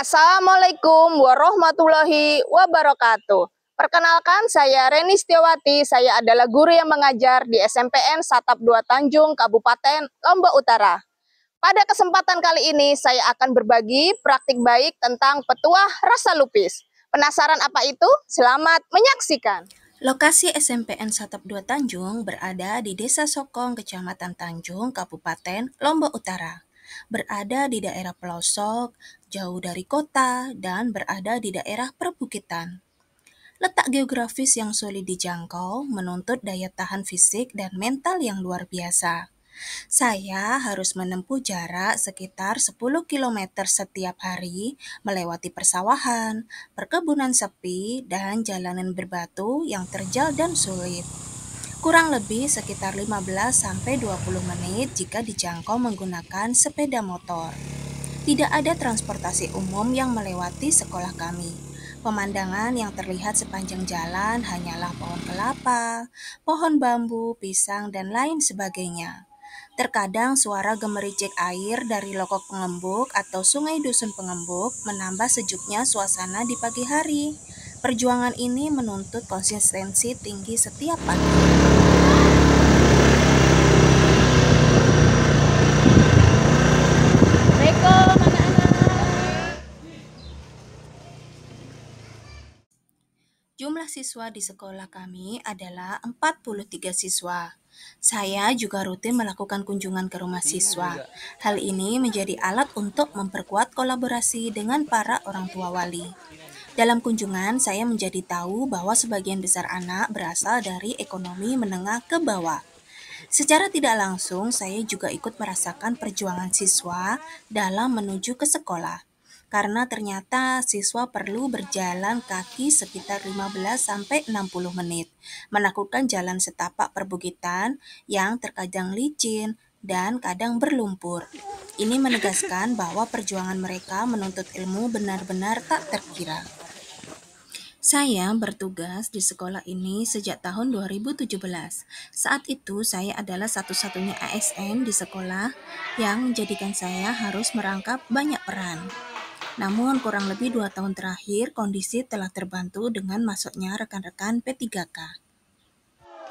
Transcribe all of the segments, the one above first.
Assalamualaikum warahmatullahi wabarakatuh. Perkenalkan, saya Reni Setiawati. Saya adalah guru yang mengajar di SMPN Satap 2 Tanjung, Kabupaten Lombok Utara. Pada kesempatan kali ini, saya akan berbagi praktik baik tentang petuah rasa lupis. Penasaran apa itu? Selamat menyaksikan. Lokasi SMPN Satap 2 Tanjung berada di Desa Sokong, Kecamatan Tanjung, Kabupaten Lombok Utara. Berada di daerah pelosok, jauh dari kota, dan berada di daerah perbukitan. Letak geografis yang sulit dijangkau menuntut daya tahan fisik dan mental yang luar biasa. Saya harus menempuh jarak sekitar 10 km setiap hari, melewati persawahan, perkebunan sepi, dan jalanan berbatu yang terjal dan sulit. Kurang lebih sekitar 15-20 menit jika dijangkau menggunakan sepeda motor. Tidak ada transportasi umum yang melewati sekolah kami. Pemandangan yang terlihat sepanjang jalan hanyalah pohon kelapa, pohon bambu, pisang, dan lain sebagainya. Terkadang suara gemericik air dari lokok pengembuk atau sungai dusun pengembuk menambah sejuknya suasana di pagi hari. Perjuangan ini menuntut konsistensi tinggi setiap pagi. Reko, mana anak? Jumlah siswa di sekolah kami adalah 43 siswa. Saya juga rutin melakukan kunjungan ke rumah siswa. Hal ini menjadi alat untuk memperkuat kolaborasi dengan para orang tua wali. Dalam kunjungan, saya menjadi tahu bahwa sebagian besar anak berasal dari ekonomi menengah ke bawah. Secara tidak langsung, saya juga ikut merasakan perjuangan siswa dalam menuju ke sekolah. Karena ternyata siswa perlu berjalan kaki sekitar 15-60 menit, menaklukkan jalan setapak perbukitan yang terkadang licin dan kadang berlumpur. Ini menegaskan bahwa perjuangan mereka menuntut ilmu benar-benar tak terkira. Saya bertugas di sekolah ini sejak tahun 2017. Saat itu saya adalah satu-satunya ASN di sekolah yang menjadikan saya harus merangkap banyak peran. Namun kurang lebih 2 tahun terakhir kondisi telah terbantu dengan masuknya rekan-rekan P3K.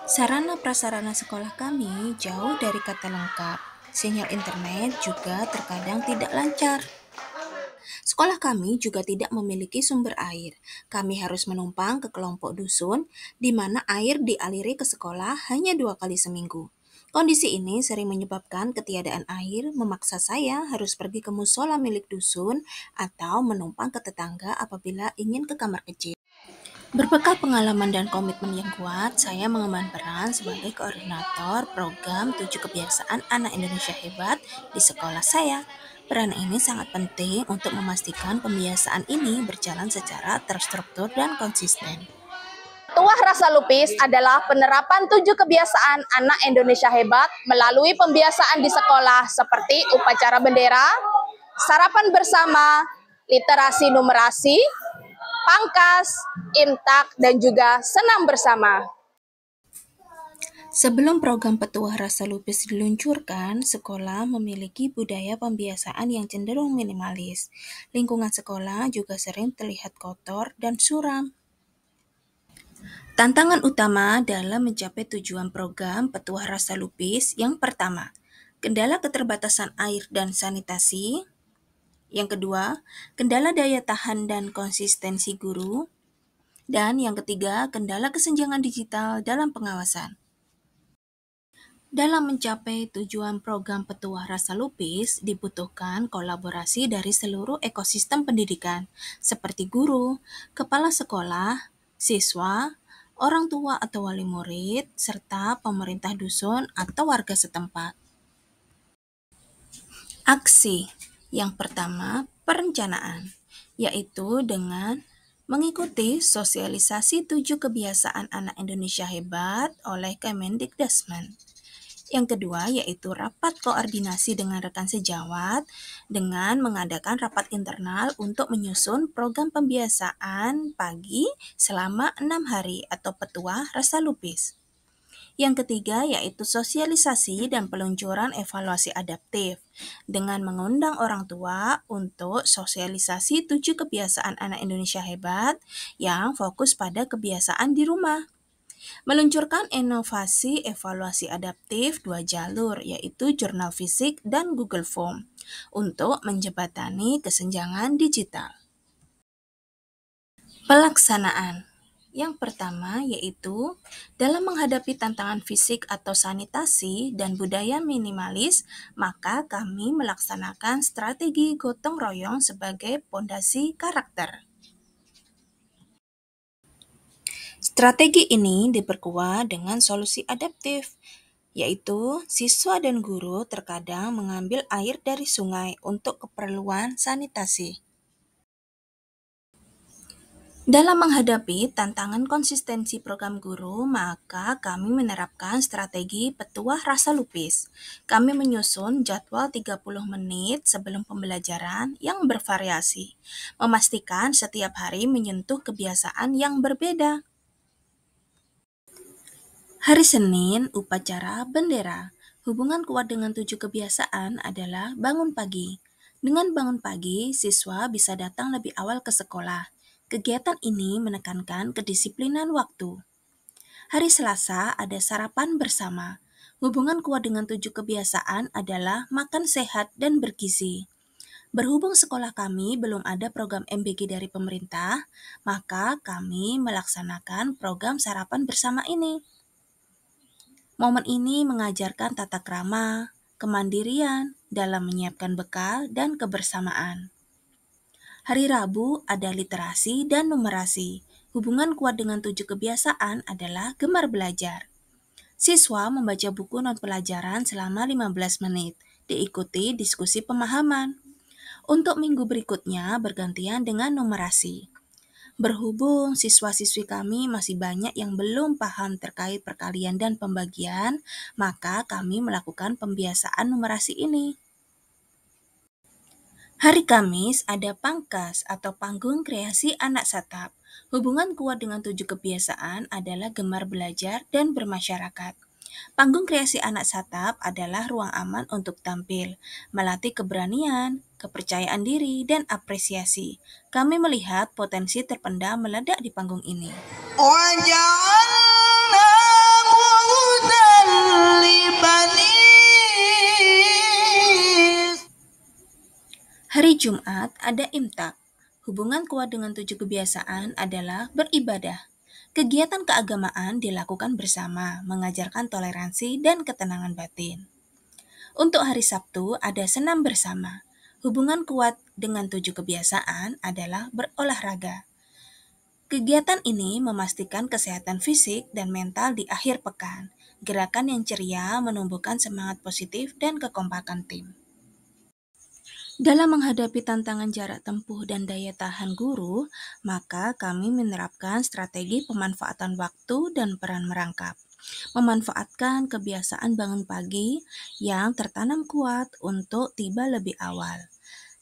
Sarana prasarana sekolah kami jauh dari kata lengkap. Sinyal internet juga terkadang tidak lancar. Sekolah kami juga tidak memiliki sumber air. Kami harus menumpang ke kelompok dusun, di mana air dialiri ke sekolah hanya 2 kali seminggu. Kondisi ini sering menyebabkan ketiadaan air, memaksa saya harus pergi ke musola milik dusun atau menumpang ke tetangga apabila ingin ke kamar kecil. Berbekal pengalaman dan komitmen yang kuat, saya mengemban peran sebagai koordinator program 7 kebiasaan anak Indonesia hebat di sekolah saya. Peran ini sangat penting untuk memastikan pembiasaan ini berjalan secara terstruktur dan konsisten. Petuah rasa lupis adalah penerapan 7 kebiasaan anak Indonesia hebat melalui pembiasaan di sekolah seperti upacara bendera, sarapan bersama, literasi numerasi, pangkas, imtak, dan juga senam bersama. Sebelum program Petuah Rasa Lupis diluncurkan, sekolah memiliki budaya pembiasaan yang cenderung minimalis. Lingkungan sekolah juga sering terlihat kotor dan suram. Tantangan utama dalam mencapai tujuan program Petuah Rasa Lupis yang pertama, kendala keterbatasan air dan sanitasi. Yang kedua, kendala daya tahan dan konsistensi guru. Dan yang ketiga, kendala kesenjangan digital dalam pengawasan. Dalam mencapai tujuan program Petuah Rasa Lupis, dibutuhkan kolaborasi dari seluruh ekosistem pendidikan, seperti guru, kepala sekolah, siswa, orang tua atau wali murid, serta pemerintah dusun atau warga setempat. Aksi yang pertama, perencanaan, yaitu dengan mengikuti sosialisasi 7 kebiasaan anak Indonesia hebat oleh Kemendikbudristek. Yang kedua yaitu rapat koordinasi dengan rekan sejawat dengan mengadakan rapat internal untuk menyusun program pembiasaan pagi selama 6 hari atau Petuah Rasa Lupis. Yang ketiga yaitu sosialisasi dan peluncuran evaluasi adaptif dengan mengundang orang tua untuk sosialisasi 7 kebiasaan anak Indonesia hebat yang fokus pada kebiasaan di rumah. Meluncurkan inovasi evaluasi adaptif 2 jalur yaitu jurnal fisik dan Google Form untuk menjembatani kesenjangan digital. Pelaksanaan. Yang pertama yaitu dalam menghadapi tantangan fisik atau sanitasi dan budaya minimalis, maka kami melaksanakan strategi gotong royong sebagai pondasi karakter. Strategi ini diperkuat dengan solusi adaptif, yaitu siswa dan guru terkadang mengambil air dari sungai untuk keperluan sanitasi. Dalam menghadapi tantangan konsistensi program guru, maka kami menerapkan strategi petuah rasa lupis. Kami menyusun jadwal 30 menit sebelum pembelajaran yang bervariasi, memastikan setiap hari menyentuh kebiasaan yang berbeda. Hari Senin, upacara bendera. Hubungan kuat dengan 7 kebiasaan adalah bangun pagi. Dengan bangun pagi, siswa bisa datang lebih awal ke sekolah. Kegiatan ini menekankan kedisiplinan waktu. Hari Selasa ada sarapan bersama. Hubungan kuat dengan 7 kebiasaan adalah makan sehat dan bergizi. Berhubung sekolah kami belum ada program MBG dari pemerintah, maka kami melaksanakan program sarapan bersama ini. Momen ini mengajarkan tata krama, kemandirian dalam menyiapkan bekal, dan kebersamaan. Hari Rabu ada literasi dan numerasi. Hubungan kuat dengan 7 kebiasaan adalah gemar belajar. Siswa membaca buku non pelajaran selama 15 menit, diikuti diskusi pemahaman. Untuk minggu berikutnya bergantian dengan numerasi. Berhubung siswa-siswi kami masih banyak yang belum paham terkait perkalian dan pembagian, maka kami melakukan pembiasaan numerasi ini. Hari Kamis ada pangkas atau panggung kreasi anak Satap. Hubungan kuat dengan 7 kebiasaan adalah gemar belajar dan bermasyarakat. Panggung kreasi anak Satap adalah ruang aman untuk tampil, melatih keberanian, kepercayaan diri, dan apresiasi. Kami melihat potensi terpendam meledak di panggung ini. Hari Jumat ada imtak. Hubungan kuat dengan 7 kebiasaan adalah beribadah. Kegiatan keagamaan dilakukan bersama, mengajarkan toleransi dan ketenangan batin. Untuk hari Sabtu ada senam bersama. Hubungan kuat dengan 7 kebiasaan adalah berolahraga. Kegiatan ini memastikan kesehatan fisik dan mental di akhir pekan. Gerakan yang ceria menumbuhkan semangat positif dan kekompakan tim. Dalam menghadapi tantangan jarak tempuh dan daya tahan guru, maka kami menerapkan strategi pemanfaatan waktu dan peran merangkap. Memanfaatkan kebiasaan bangun pagi yang tertanam kuat untuk tiba lebih awal.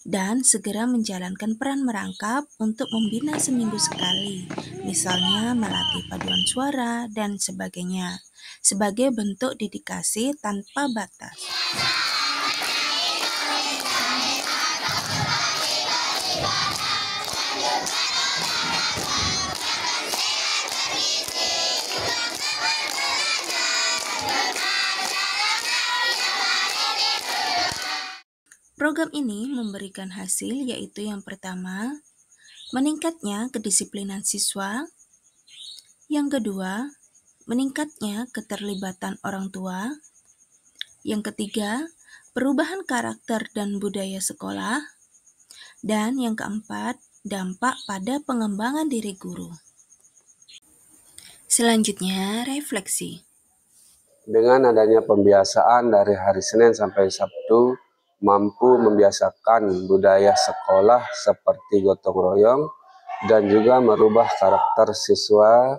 Dan segera menjalankan peran merangkap untuk membina seminggu sekali, misalnya melatih paduan suara dan sebagainya, sebagai bentuk dedikasi tanpa batas. Program ini memberikan hasil yaitu yang pertama, meningkatnya kedisiplinan siswa. Yang kedua, meningkatnya keterlibatan orang tua. Yang ketiga, perubahan karakter dan budaya sekolah. Dan yang keempat, dampak pada pengembangan diri guru. Selanjutnya, refleksi. Dengan adanya pembiasaan dari hari Senin sampai Sabtu, mampu membiasakan budaya sekolah seperti gotong royong dan juga merubah karakter siswa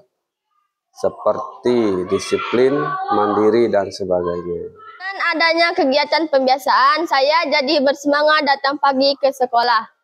seperti disiplin, mandiri, dan sebagainya. Dengan adanya kegiatan pembiasaan, saya jadi bersemangat datang pagi ke sekolah.